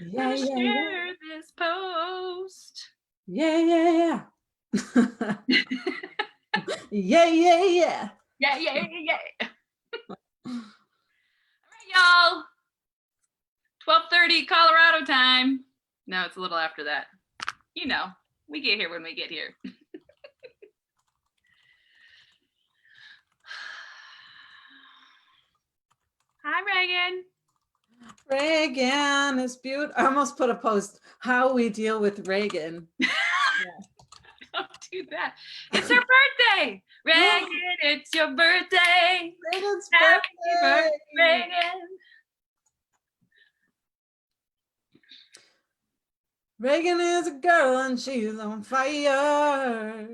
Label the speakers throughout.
Speaker 1: Yeah,
Speaker 2: Gonna share this post.
Speaker 1: Yeah, yeah. Yeah, yeah, yeah.
Speaker 2: Yeah, yeah, yeah. All right, y'all. 12:30 Colorado time. No, it's a little after that. You know, we get here when we get here. Hi, Reagan.
Speaker 1: Reagan is beautiful. I almost put a post, how we deal with Reagan.
Speaker 2: Don't do that. It's her birthday. Reagan, it's your birthday.
Speaker 1: Reagan's
Speaker 2: Happy birthday,
Speaker 1: birthday.
Speaker 2: Reagan.
Speaker 1: Reagan is a girl and she's on fire.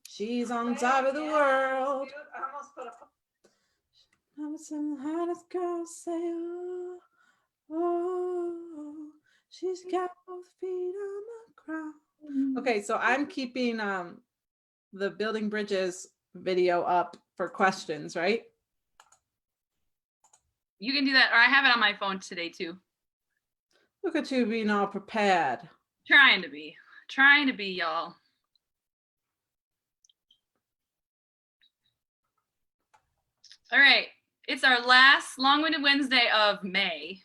Speaker 1: She's on top of the world. I almost put a I was the hottest girl say, oh, oh, she's got both feet on the ground. Okay, so I'm keeping the Building Bridges video up for questions, right?
Speaker 2: You can do that, or I have it on my phone today too.
Speaker 1: Look at you being all prepared.
Speaker 2: Trying to be, y'all. All right, it's our last Long-Winded Wednesday of May.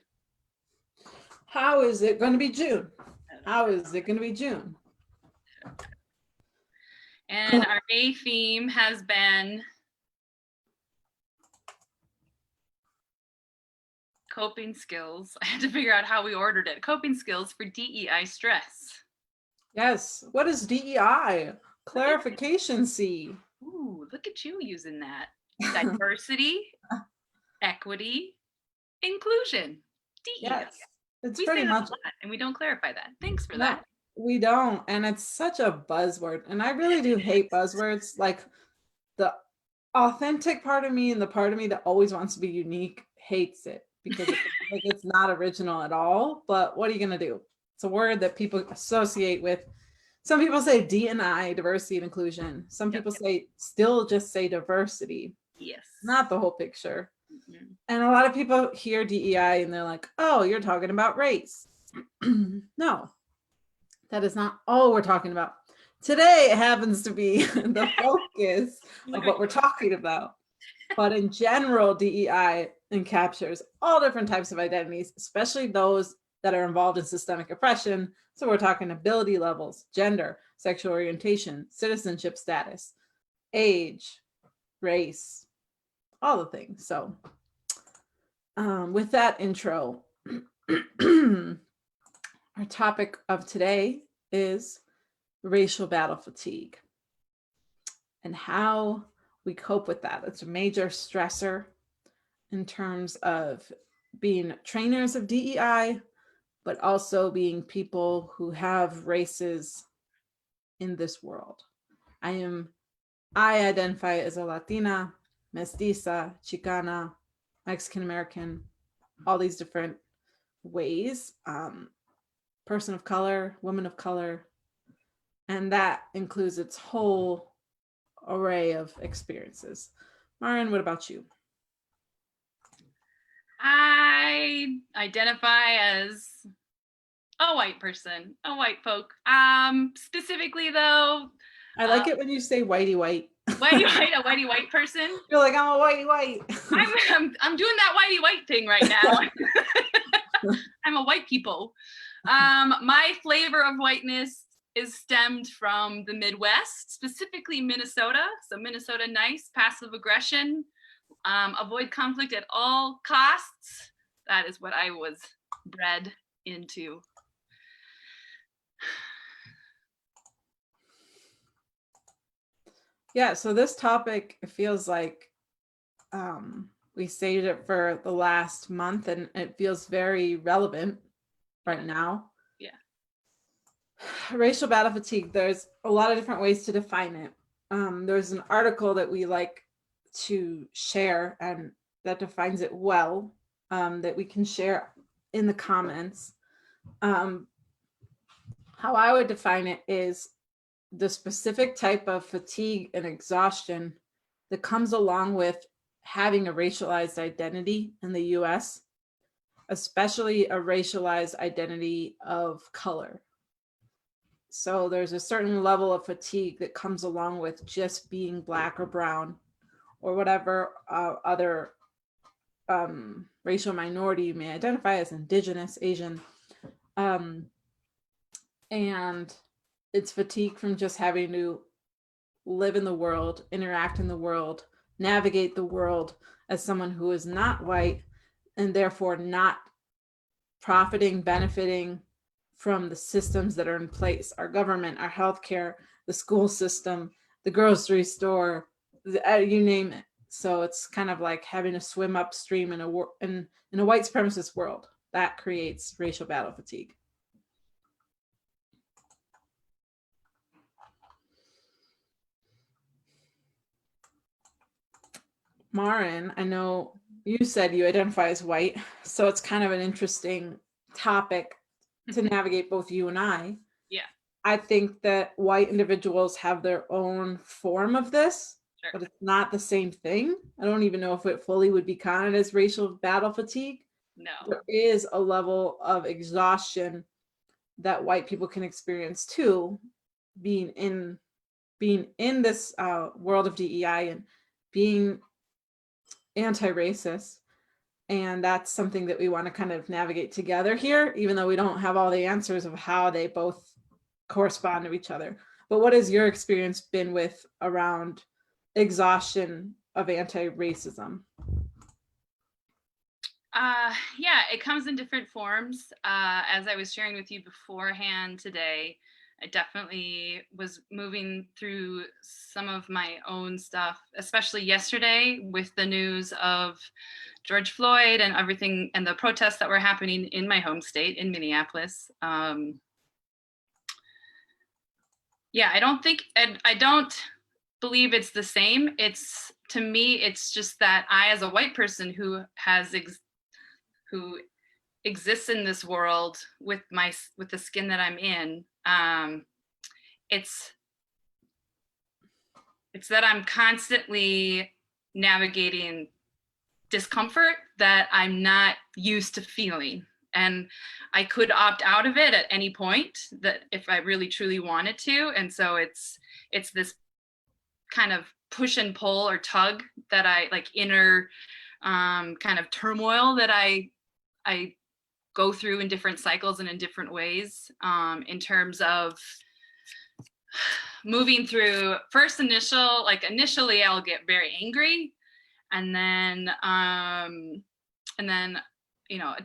Speaker 1: How is it going to be June? How is it going to be June?
Speaker 2: And our May theme has been coping skills. I had to figure out how we ordered it. Coping skills for DEI stress.
Speaker 1: Yes. What is DEI? Clarification C.
Speaker 2: Ooh, look at you using that. Diversity, equity, inclusion. DEI.
Speaker 1: Yes. It's
Speaker 2: we
Speaker 1: pretty
Speaker 2: say
Speaker 1: much
Speaker 2: that a lot, and we don't clarify that. Thanks for
Speaker 1: no,
Speaker 2: that.
Speaker 1: we don't. And it's such a buzzword. And I really do hate buzzwords. Like the authentic part of me and the part of me that always wants to be unique hates it because like it's not original at all. But what are you going to do? It's a word that people associate with. Some people say D&I, diversity and inclusion. Some people still just say diversity.
Speaker 2: Yes.
Speaker 1: Not the whole picture. Mm-hmm. And a lot of people hear DEI and they're like, oh, you're talking about race. No, that is not all we're talking about. Today happens to be the focus of what we're talking about. But in general, DEI encaptures all different types of identities, especially those that are involved in systemic oppression. So we're talking ability levels, gender, sexual orientation, citizenship status, age, race, all the things. So with that intro, our topic of today is racial battle fatigue and how we cope with that. It's a major stressor in terms of being trainers of DEI, but also being people who have races in this world. I identify as a Latina, mestiza, Chicana, Mexican American, all these different ways, person of color, woman of color, and that includes its whole array of experiences. Maren, what about you?
Speaker 2: I identify as a white person, a white folk. Specifically though,
Speaker 1: I like it when you say whitey white.
Speaker 2: Whitey white, a whitey white person.
Speaker 1: You're like, I'm a whitey white.
Speaker 2: I'm doing that whitey white thing right now. I'm a white people. My flavor of whiteness is stemmed from the Midwest, specifically Minnesota. So Minnesota nice, passive aggression, avoid conflict at all costs. That is what I was bred into.
Speaker 1: Yeah, so this topic feels like we saved it for the last month and it feels very relevant right now.
Speaker 2: Yeah.
Speaker 1: Racial battle fatigue, there's a lot of different ways to define it. There's an article that we like to share and that defines it well, that we can share in the comments. How I would define it is the specific type of fatigue and exhaustion that comes along with having a racialized identity in the US especially a racialized identity of color. So there's a certain level of fatigue that comes along with just being Black or brown or whatever other racial minority you may identify as, Indigenous, Asian. And it's fatigue from just having to live in the world, interact in the world, navigate the world as someone who is not white and therefore not profiting, benefiting from the systems that are in place, our government, our healthcare, the school system, the grocery store, you name it. So it's kind of like having to swim upstream in a white supremacist world. That creates racial battle fatigue. Maren, I know you said you identify as white, so it's kind of an interesting topic to navigate, both you and I.
Speaker 2: Yeah.
Speaker 1: I think that white individuals have their own form of this,
Speaker 2: Sure.
Speaker 1: but it's not the same thing. I don't even know if it fully would be counted as racial battle fatigue.
Speaker 2: No.
Speaker 1: There is a level of exhaustion that white people can experience too, being in this world of DEI and being anti-racist. And that's something that we want to kind of navigate together here, even though we don't have all the answers of how they both correspond to each other. But what has your experience been with around exhaustion of anti-racism?
Speaker 2: Yeah, it comes in different forms. As I was sharing with you beforehand today, I definitely was moving through some of my own stuff, especially yesterday with the news of George Floyd and everything and the protests that were happening in my home state in Minneapolis. Yeah, I don't believe it's the same. To me, it's just that I, as a white person who exists in this world with the skin that I'm in, it's that I'm constantly navigating discomfort that I'm not used to feeling. And I could opt out of it at any point, that if I really truly wanted to. And so it's this kind of push and pull or tug that I like, inner kind of turmoil that I go through in different cycles and in different ways, in terms of moving through initially I'll get very angry, and then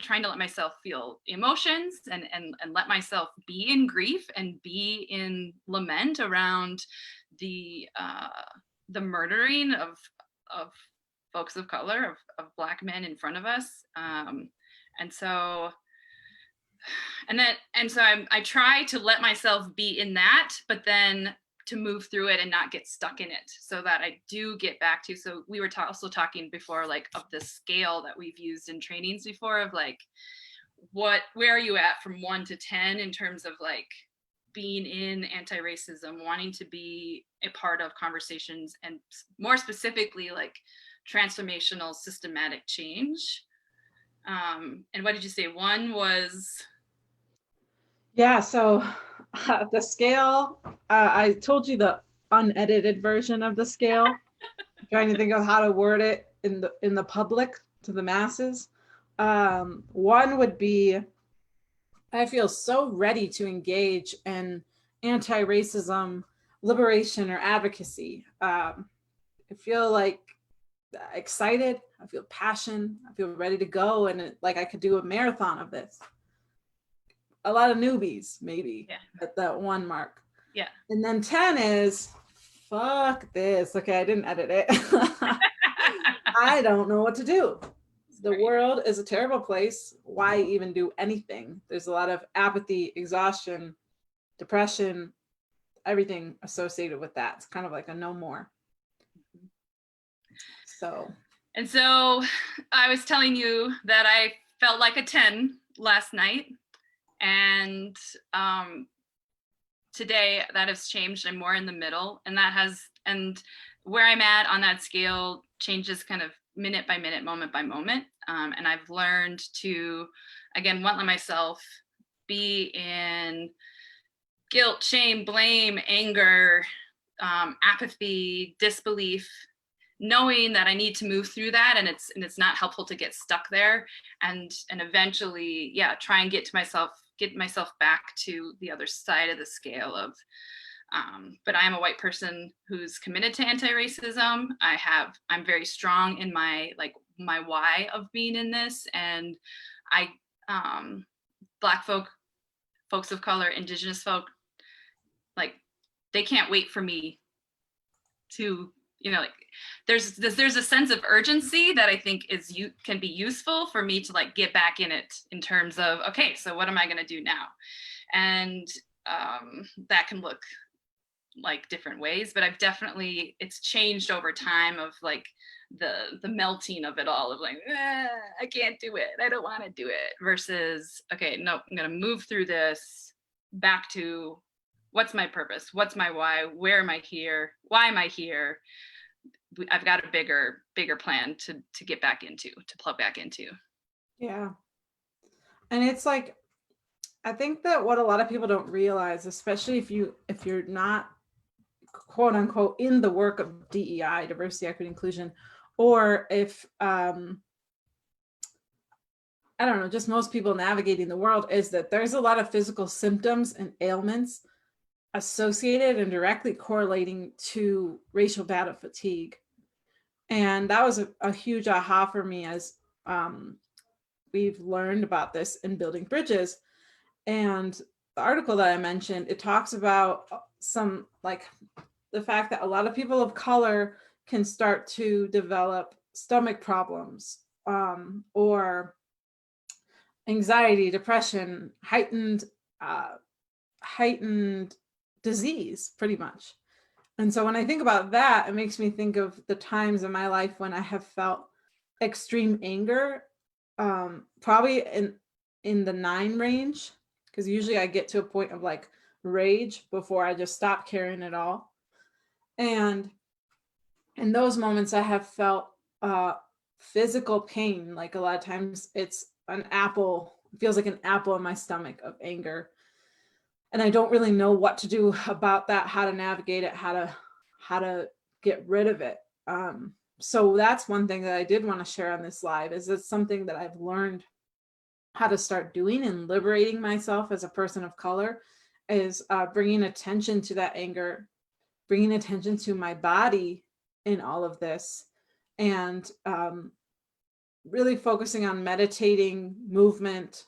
Speaker 2: trying to let myself feel emotions and let myself be in grief and be in lament around the murdering of folks of color, of Black men in front of us. I try to let myself be in that, but then to move through it and not get stuck in it, so that I do get back to. So we were also talking before, like, of the scale that we've used in trainings before, of like, where are you at from 1 to 10 in terms of like being in anti-racism, wanting to be a part of conversations, and more specifically like transformational systematic change. And what did you say? 1 was?
Speaker 1: Yeah, so the scale, I told you the unedited version of the scale. I'm trying to think of how to word it in the public, to the masses. 1 would be, I feel so ready to engage in anti-racism, liberation, or advocacy. I feel like excited. I feel passion. I feel ready to go, and like I could do a marathon of this. A lot of newbies, maybe, at that 1 mark.
Speaker 2: Yeah.
Speaker 1: And then 10 is, fuck this. Okay, I didn't edit it. I don't know what to do. The world is a terrible place. Why even do anything? There's a lot of apathy, exhaustion, depression, everything associated with that. It's kind of like a no more.
Speaker 2: And so I was telling you that I felt like a 10 last night. And today that has changed. I'm more in the middle, and where I'm at on that scale changes kind of minute by minute, moment by moment. And I've learned to, again, not let myself be in guilt, shame, blame, anger, apathy, disbelief, knowing that I need to move through that, and it's not helpful to get stuck there, and eventually, yeah, try and get myself back to the other side of the scale of. But I am a white person who's committed to anti-racism. I'm very strong in my why of being in this, and I, Black folks of color, Indigenous folk, like, they can't wait for me to, like, there's a sense of urgency that I think can be useful for me to like get back in it, in terms of, okay, so what am I going to do now? And that can look like different ways, but it's changed over time, of like the melting of it all, of like, I can't do it, I don't want to do it, versus, okay, no, I'm going to move through this, back to what's my purpose, what's my why, where am I here, why am I here? I've got a bigger plan to get back into, to plug back into.
Speaker 1: Yeah. And it's like, I think that what a lot of people don't realize, especially if you're not quote unquote in the work of DEI, diversity, equity, inclusion, or if I don't know, just most people navigating the world, is that there's a lot of physical symptoms and ailments associated and directly correlating to racial battle fatigue. And that was a huge aha for me, as we've learned about this in Building Bridges. And the article that I mentioned, it talks about some, like, the fact that a lot of people of color can start to develop stomach problems, or anxiety, depression, heightened disease, pretty much. And so when I think about that, it makes me think of the times in my life when I have felt extreme anger, probably in the 9 range, because usually I get to a point of like rage before I just stop caring at all. And in those moments, I have felt physical pain. Like, a lot of times it's an apple, it feels like an apple in my stomach of anger. And I don't really know what to do about that, how to navigate it, how to get rid of it. So that's one thing that I did want to share on this live, is it's something that I've learned how to start doing and liberating myself as a person of color, is bringing attention to that anger, bringing attention to my body in all of this, and really focusing on meditating, movement,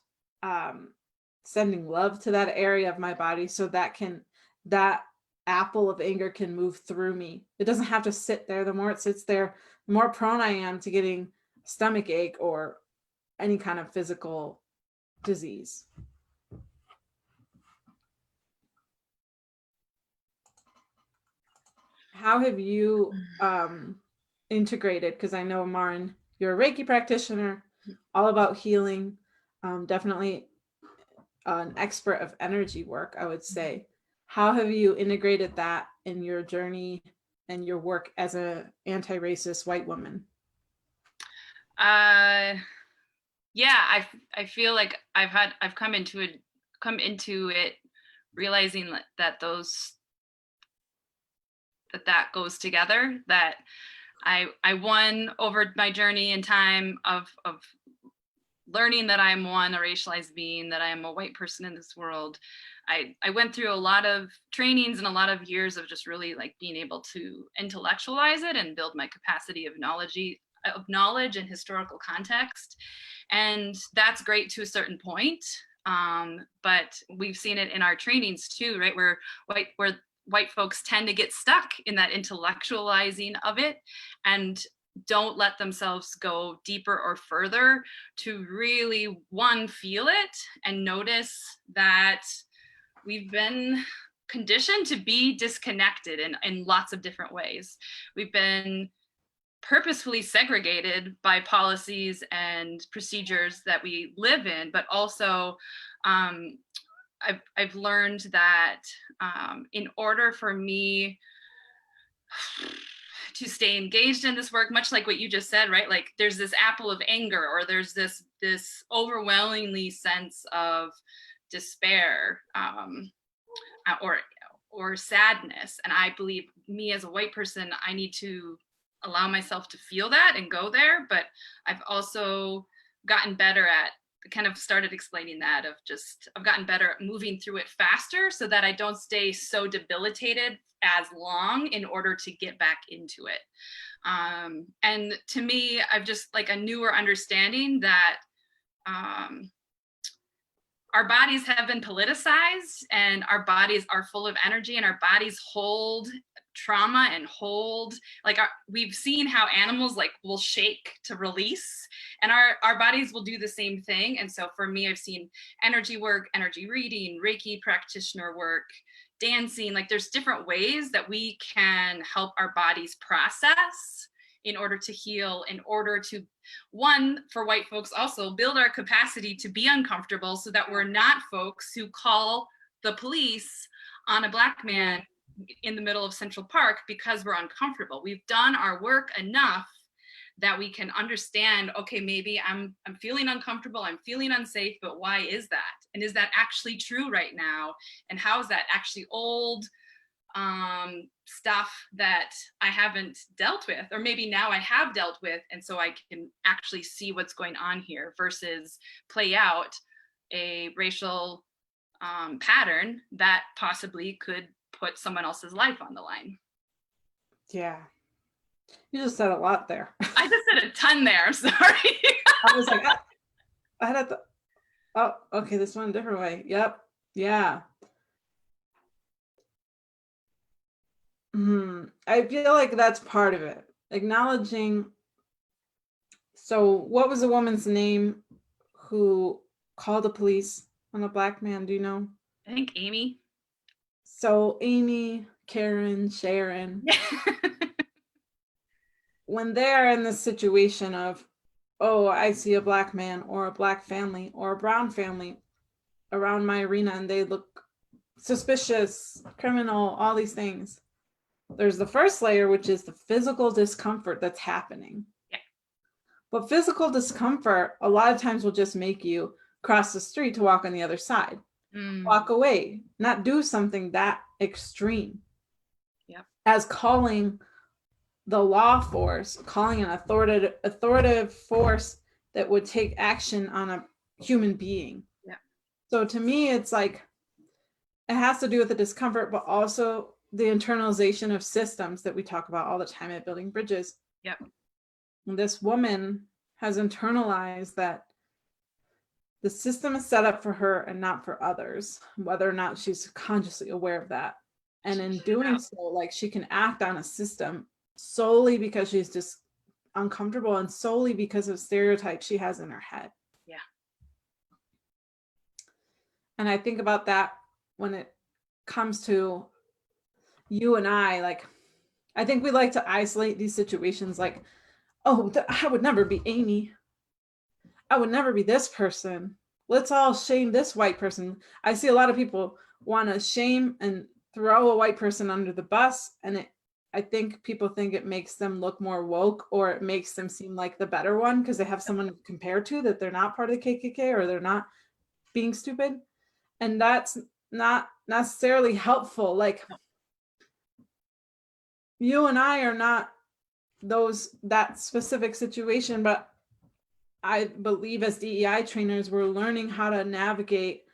Speaker 1: sending love to that area of my body, so that apple of anger can move through me. It doesn't have to sit there. The more it sits there, the more prone I am to getting stomach ache or any kind of physical disease. How have you integrated, because I know, Maren, you're a Reiki practitioner, all about healing, definitely an expert of energy work, I would say. How have you integrated that in your journey and your work as an anti-racist white woman?
Speaker 2: Yeah, I feel like I've come into it realizing that that goes together, that I won over my journey in time of learning that I'm a racialized being, that I am a white person in this world. I went through a lot of trainings and a lot of years of just really like being able to intellectualize it and build my capacity of knowledge and historical context. And that's great to a certain point. But we've seen it in our trainings too, right? Where white folks tend to get stuck in that intellectualizing of it and don't let themselves go deeper or further to really, feel it and notice that we've been conditioned to be disconnected in lots of different ways. We've been purposefully segregated by policies and procedures that we live in, but also I've learned that in order for me to stay engaged in this work, much like what you just said, right? Like there's this apple of anger, or there's this overwhelmingly sense of despair, or sadness. And I believe, me as a white person, I need to allow myself to feel that and go there. But I've also gotten better at, kind of started explaining that, of just, I've gotten better at moving through it faster so that I don't stay so debilitated as long in order to get back into it. And to me, I've just like a newer understanding that our bodies have been politicized, and our bodies are full of energy, and our bodies hold trauma and hold, like we've seen how animals like will shake to release, and our bodies will do the same thing. And so for me, I've seen energy work, energy reading, Reiki practitioner work, dancing, like there's different ways that we can help our bodies process in order to heal, in order to, one, for white folks also, build our capacity to be uncomfortable so that we're not folks who call the police on a Black man in the middle of Central Park because we're uncomfortable. We've done our work enough that we can understand, okay, maybe I'm feeling uncomfortable, I'm feeling unsafe, but why is that? And is that actually true right now? And how is that actually old stuff that I haven't dealt with, or maybe now I have dealt with, and so I can actually see what's going on here, versus play out a racial pattern that possibly could put someone else's life on the line.
Speaker 1: Yeah. You just said a lot there.
Speaker 2: I just said a ton there, sorry.
Speaker 1: I was like, I had to, oh, okay, this one a different way. Yep. Yeah. I feel like that's part of it. Acknowledging. So what was the woman's name who called the police on a Black man? Do you know?
Speaker 2: I think Amy.
Speaker 1: So Amy, Karen, Sharon, when they're in the situation of, oh, I see a Black man or a Black family or a brown family around my arena and they look suspicious, criminal, all these things. There's the first layer, which is the physical discomfort that's happening.
Speaker 2: Yeah.
Speaker 1: But physical discomfort a lot of times will just make you cross the street to walk on the other side. Walk away, not do something that extreme.
Speaker 2: Yeah.
Speaker 1: As calling the law force, calling an authoritative force that would take action on a human being.
Speaker 2: Yeah.
Speaker 1: So to me, it's like, it has to do with the discomfort, but also the internalization of systems that we talk about all the time at Building Bridges.
Speaker 2: Yep.
Speaker 1: And this woman has internalized that the system is set up for her and not for others, whether or not she's consciously aware of that. And in doing so, like, she can act on a system solely because she's just uncomfortable and solely because of stereotypes she has in her head.
Speaker 2: Yeah.
Speaker 1: And I think about that when it comes to you and I, like, I think we like to isolate these situations like, oh, I would never be Amy. I would never be this person. Let's all shame this white person. I see a lot of people want to shame and throw a white person under the bus. And I think people think it makes them look more woke, or it makes them seem like the better one because they have someone to compare to, that they're not part of the KKK or they're not being stupid. And that's not necessarily helpful. Like, you and I are not that specific situation, but I believe as DEI trainers, we're learning how to navigate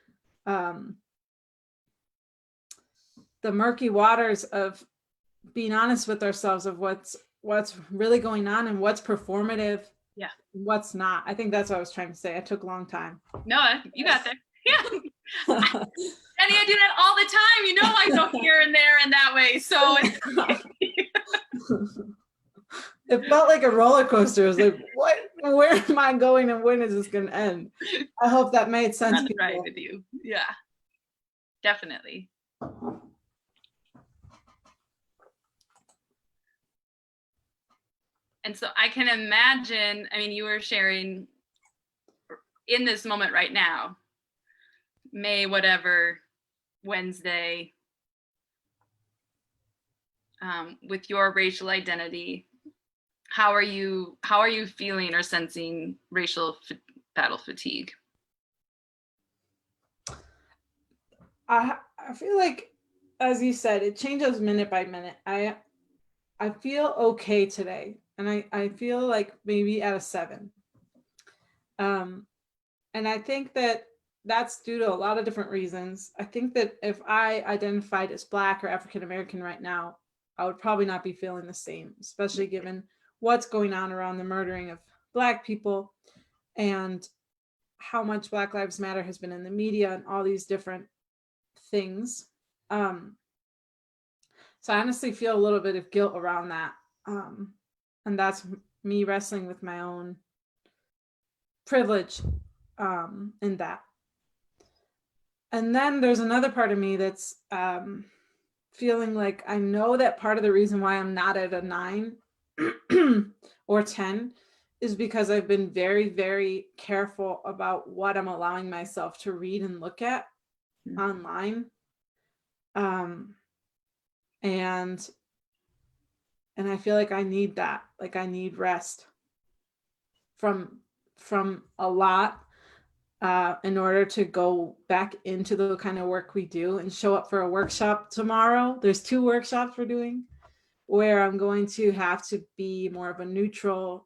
Speaker 1: the murky waters of being honest with ourselves of what's really going on and what's performative,
Speaker 2: yeah,
Speaker 1: what's not. I think that's what I was trying to say. I took a long time.
Speaker 2: No, you got there. Yeah. Jenny, I do that all the time. You know, I go here and there and that way. So
Speaker 1: it felt like a roller coaster. It was like, where am I going and when is this going to end? I hope that made sense.
Speaker 2: I'm right with you. Yeah, definitely. And so I can imagine, I mean, you were sharing in this moment right now, May, whatever, Wednesday, with your racial identity, how are you feeling or sensing racial battle fatigue?
Speaker 1: I feel like, as you said, it changes minute by minute. I feel okay today, and I feel like maybe at a 7. And I think that that's due to a lot of different reasons. I think that if I identified as Black or African American right now, I would probably not be feeling the same, especially given what's going on around the murdering of Black people and how much Black Lives Matter has been in the media and all these different things. So I honestly feel a little bit of guilt around that. And that's me wrestling with my own privilege in that. And then there's another part of me that's feeling like I know that part of the reason why I'm not at a 9 or 10 is because I've been very, very careful about what I'm allowing myself to read and look at online. And I feel like I need that. Like I need rest from a lot in order to go back into the kind of work we do and show up for a workshop tomorrow. There's 2 workshops we're doing where I'm going to have to be more of a neutralizing,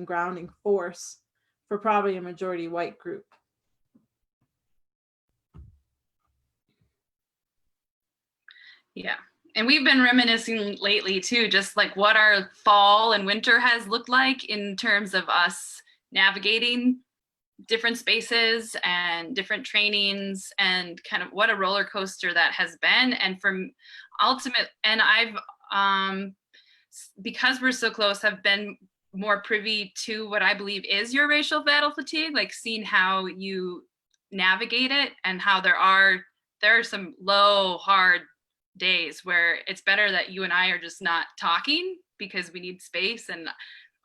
Speaker 1: grounding force for probably a majority white group.
Speaker 2: Yeah. And we've been reminiscing lately too, just like what our fall and winter has looked like in terms of us navigating different spaces and different trainings, and kind of what a roller coaster that has been. And from ultimate, and I've, because we're so close, have been more privy to what I believe is your racial battle fatigue, like seeing how you navigate it and how there are some low, hard days where it's better that you and I are just not talking because we need space and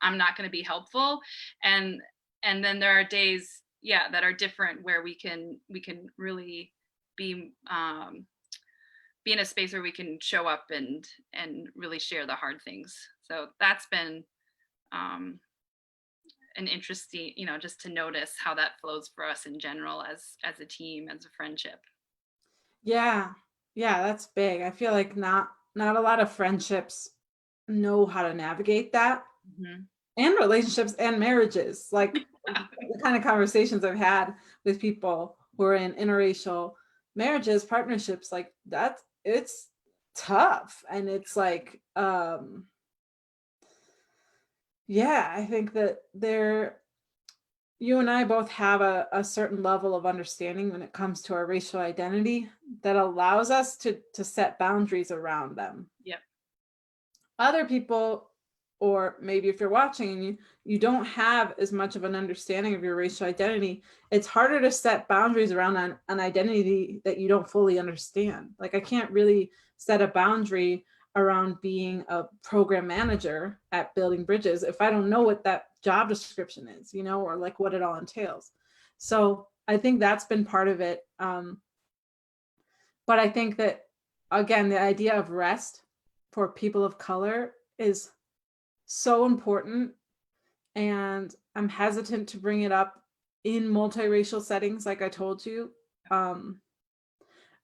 Speaker 2: I'm not going to be helpful. And then there are days, yeah, that are different where we can really be in a space where we can show up and really share the hard things. So that's been an interesting, just to notice how that flows for us in general as a team, as a friendship.
Speaker 1: Yeah, that's big. I feel like not a lot of friendships know how to navigate that. Mm-hmm. And relationships and marriages, like the kind of conversations I've had with people who are in interracial marriages, partnerships, like that, it's tough. And it's like, yeah, I think that you and I both have a certain level of understanding when it comes to our racial identity that allows us to set boundaries around them.
Speaker 2: Yep.
Speaker 1: Other people, or maybe if you're watching and you don't have as much of an understanding of your racial identity, it's harder to set boundaries around an identity that you don't fully understand. Like I can't really set a boundary around being a program manager at Building Bridges if I don't know what that job description is, or like what it all entails. So I think that's been part of it. But I think that, again, the idea of rest for people of color is so important, and I'm hesitant to bring it up in multiracial settings, like I told you,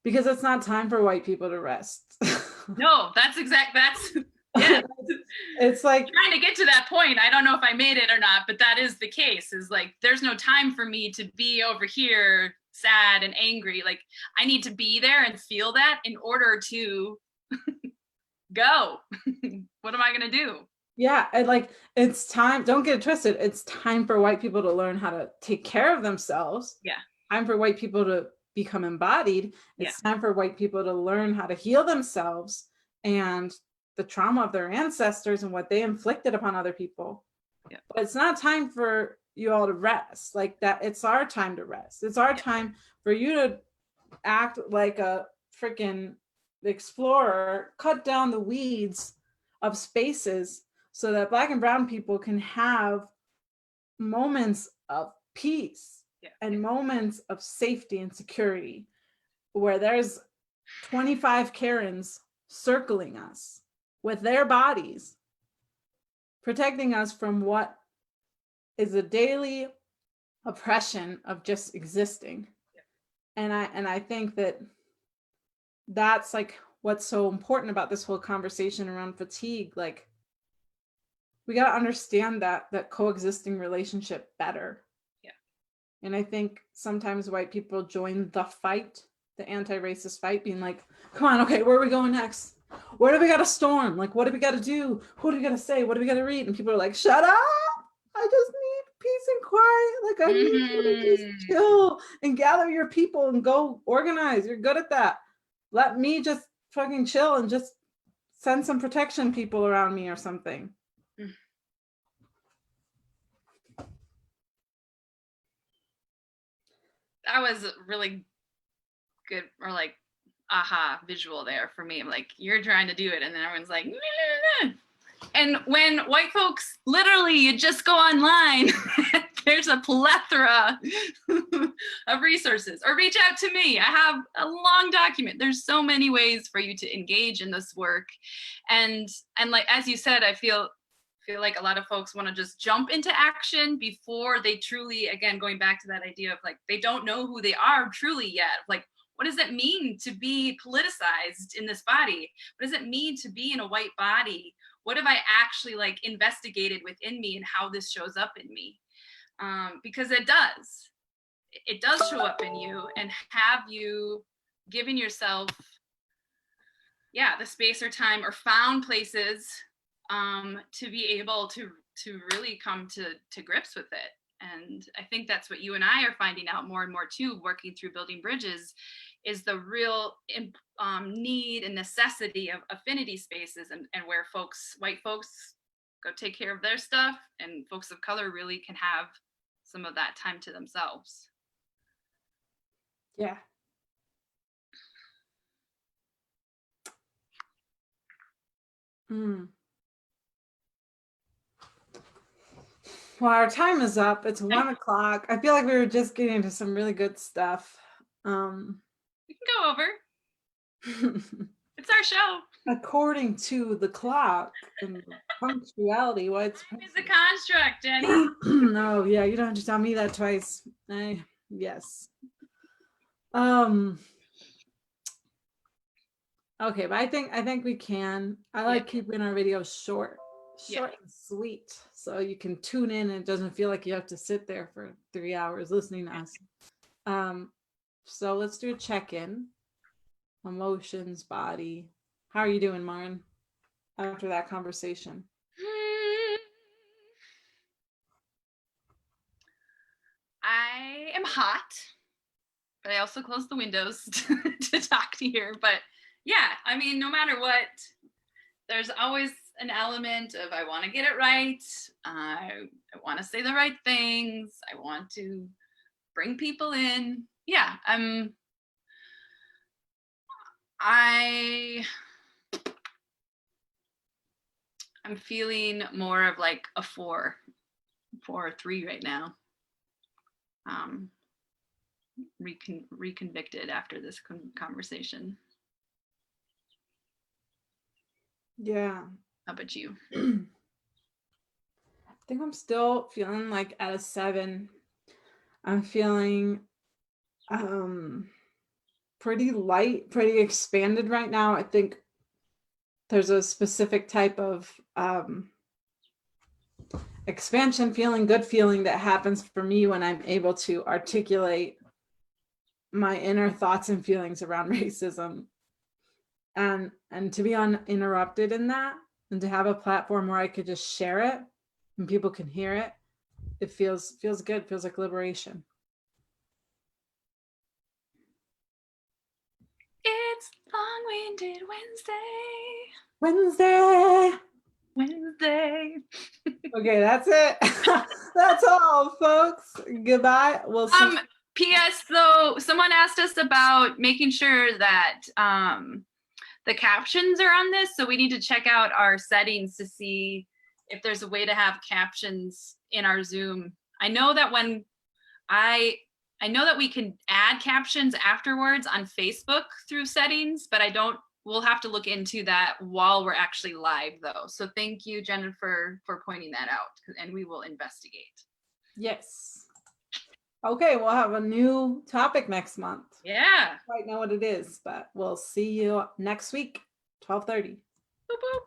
Speaker 1: because it's not time for white people to rest.
Speaker 2: No, that's yeah.
Speaker 1: It's like
Speaker 2: trying to get to that point. I don't know if I made it or not, but that is the case. Is like there's no time for me to be over here sad and angry. Like I need to be there and feel that in order to go. What am I gonna do?
Speaker 1: Yeah, and like it's time, don't get it twisted, it's time for white people to learn how to take care of themselves.
Speaker 2: Yeah.
Speaker 1: Time for white people to become embodied. It's time for white people to learn how to heal themselves and the trauma of their ancestors and what they inflicted upon other people. Yeah. But it's not time for you all to rest like that. It's our time to rest. It's our time for you to act like a freaking explorer, cut down the weeds of spaces so that Black and brown people can have moments of peace and moments of safety and security, where there's 25 Karens circling us with their bodies, protecting us from what is a daily oppression of just existing. And I think that that's like what's so important about this whole conversation around fatigue. Like, we got to understand that coexisting relationship better.
Speaker 2: Yeah.
Speaker 1: And I think sometimes white people join the fight, the anti-racist fight, being like, come on, okay, where are we going next? Where do we got to storm? Like, what do we got to do? Who do we got to say? What do we got to read? And people are like, shut up. I just need peace and quiet. Like, I need you to just chill and gather your people and go organize. You're good at that. Let me just fucking chill and just send some protection people around me or something.
Speaker 2: That was really good, or like aha visual there for me. I'm like, you're trying to do it, and then everyone's like, nah. And when white folks, literally, you just go online, there's a plethora of resources, or reach out to me. I have a long document. There's so many ways for you to engage in this work. And like, as you said, I feel like a lot of folks want to just jump into action before they truly, again, going back to that idea of like, they don't know who they are truly yet. Like, what does it mean to be politicized in this body? What does it mean to be in a white body? What have I actually like investigated within me and how this shows up in me? Because it does show up in you, and have you given yourself, the space or time, or found places to be able to really come to grips with it. And I think that's what you and I are finding out more and more too, working through Building Bridges, is the real need and necessity of affinity spaces, and where white folks go take care of their stuff, and folks of color really can have some of that time to themselves.
Speaker 1: Yeah. Well, our time is up. It's 1 o'clock. I feel like we were just getting into some really good stuff.
Speaker 2: We can go over. It's our show.
Speaker 1: According to the clock and punctuality, what's
Speaker 2: time is a construct, Jenny.
Speaker 1: No, yeah, you don't have to tell me that twice. Yes. Okay, but I think we can. I like keeping our videos short and sweet, so you can tune in and it doesn't feel like you have to sit there for 3 hours listening to us. So let's do a check-in. Emotions, body. How are you doing, Maren, after that conversation?
Speaker 2: I am hot, but I also closed the windows to talk to you. But yeah, I mean, no matter what, there's always an element of, I want to get it right. I want to say the right things. I want to bring people in. Yeah, I'm feeling more of like a 4 or 3 right now. Reconvicted after this conversation.
Speaker 1: Yeah.
Speaker 2: How about you?
Speaker 1: I think I'm still feeling like at a 7. I'm feeling pretty light, pretty expanded right now. I think there's a specific type of expansion feeling, good feeling that happens for me when I'm able to articulate my inner thoughts and feelings around racism, and to be uninterrupted in that, and to have a platform where I could just share it and people can hear it. It feels good. Feels like liberation.
Speaker 2: It's Long-Winded Wednesday. Wednesday.
Speaker 1: Okay, that's it. That's all, folks. Goodbye. We'll see.
Speaker 2: P.S. though, someone asked us about making sure that the captions are on this, so we need to check out our settings to see if there's a way to have captions in our Zoom. I know that I know that we can add captions afterwards on Facebook through settings, but I don't we'll have to look into that while we're actually live though. So thank you, Jennifer, for pointing that out, and we will investigate.
Speaker 1: Yes. Okay, we'll have a new topic next month.
Speaker 2: Yeah.
Speaker 1: I don't quite know what it is, but we'll see you next week, 12:30.
Speaker 2: Boop, boop.